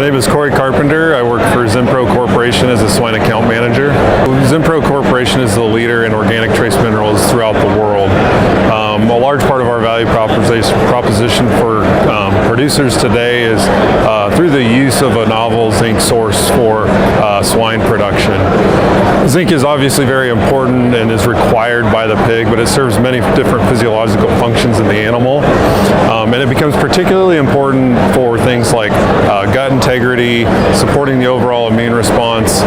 My name is Carpenter. I work for Zinpro Corporation as a Swine Account Manager. Zinpro Corporation is the leader in organic trace minerals throughout the world. A large part of our value proposition for producers today is through the use of a novel zinc source for swine production. Zinc is obviously very important and is required by the pig, but it serves many different physiological functions in the animal. And it becomes particularly important for things like gut integrity, supporting the overall immune response,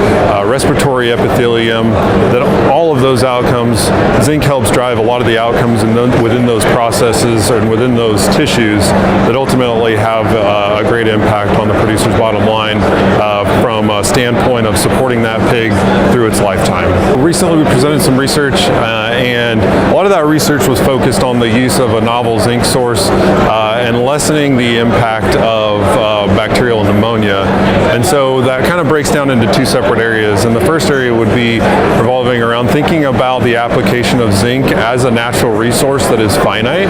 respiratory epithelium, that all of those outcomes, zinc helps drive a lot of the outcomes within those processes and within those tissues that ultimately have a great impact on the producer's bottom line from a standpoint of supporting that pig through its lifetime. Recently we presented some research and a lot of that research was focused on the use of a novel zinc source and lessening the impact of bacterial pneumonia. And so that kind of breaks down into two separate areas. And the first area would be revolving around thinking about the application of zinc as a natural resource that is finite.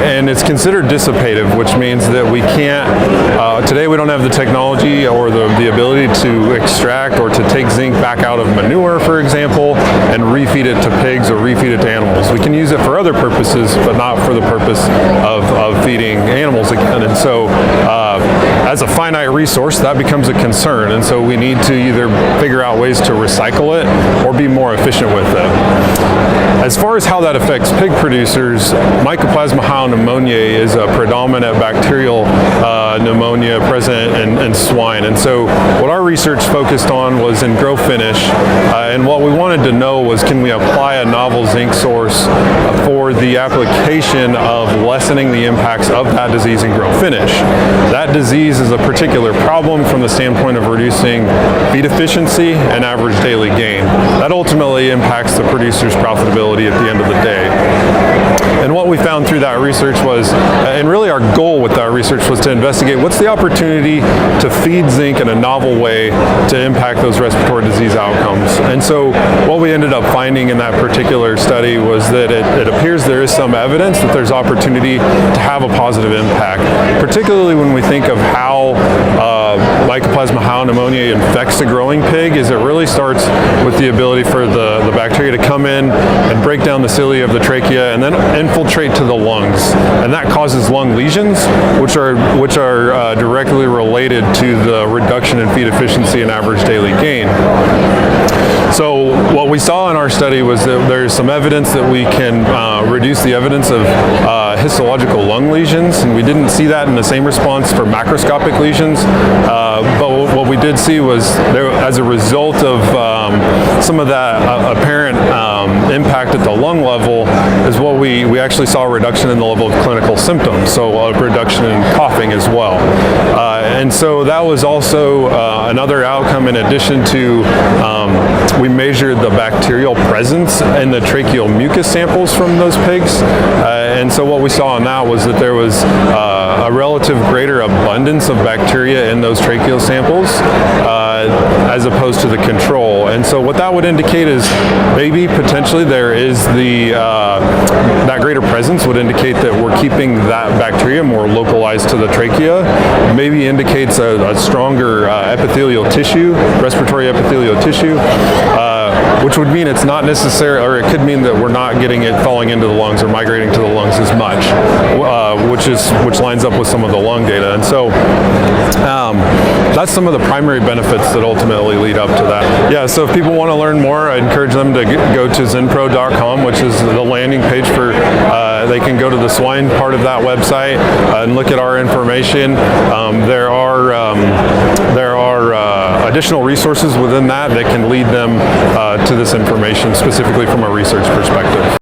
And it's considered dissipative, which means that we can't, today we don't have the technology or the ability to extract or to take zinc back out of manure, for example, and refeed it to pigs or refeed it to animals. We can use it for other purposes, but not for the purpose of feeding animals again. And so as a finite resource, that becomes a concern. And so we need to either figure out ways to recycle it or be more efficient with it. As far as how that affects pig producers, Mycoplasma hyopneumoniae is a predominant bacterial pneumonia present in swine. And so what our research focused on was in grow finish. And what we wanted to know was, can we apply a novel zinc source for the application of lessening the impacts of that disease in grow finish. That disease is a particular problem from the standpoint of reducing feed efficiency and average daily gain. That ultimately impacts the producer's profitability at the end of the day. And what we found through that research was, and really our goal with that research was to investigate what's the opportunity to feed zinc in a novel way to impact those respiratory disease outcomes. And so what we ended up finding in that particular study was that it appears there is some evidence that there's opportunity to have a positive impact, particularly when we think of how Mycoplasma hyopneumoniae infects the growing pig. Is it really starts with the ability for the bacteria to come in and break down the cilia of the trachea and then infiltrate to the lungs, and that causes lung lesions, which are directly related to the reduction in feed efficiency and average daily gain. So what we saw in our study was that there's some evidence that we can reduce the evidence of histological lung lesions, and we didn't see that in the same response for macroscopic lesions. But what we did see was, as a result of some of that apparent impact at the lung level, is what we actually saw a reduction in the level of clinical symptoms, so a reduction in coughing as well. And so that was also another outcome, in addition to we measured the bacterial presence in the tracheal mucus samples from those pigs. And so what we saw in that was that there was a relative greater abundance of bacteria in those tracheal samples as opposed to the control. And so what that would indicate is maybe potentially there is that greater presence would indicate that we're keeping that bacteria more localized to the trachea. Maybe indicates a stronger epithelial tissue, respiratory epithelial tissue, which would mean it's not necessary, or it could mean that we're not getting it falling into the lungs or migrating to the lungs as much, which lines up with some of the lung data. And so that's some of the primary benefits that ultimately lead up to that. Yeah, so if people want to learn more, I encourage them to go to Zinpro.com, which is the landing page for, they can go to the swine part of that website and look at our information. There are additional resources within that can lead them to this information, specifically from a research perspective.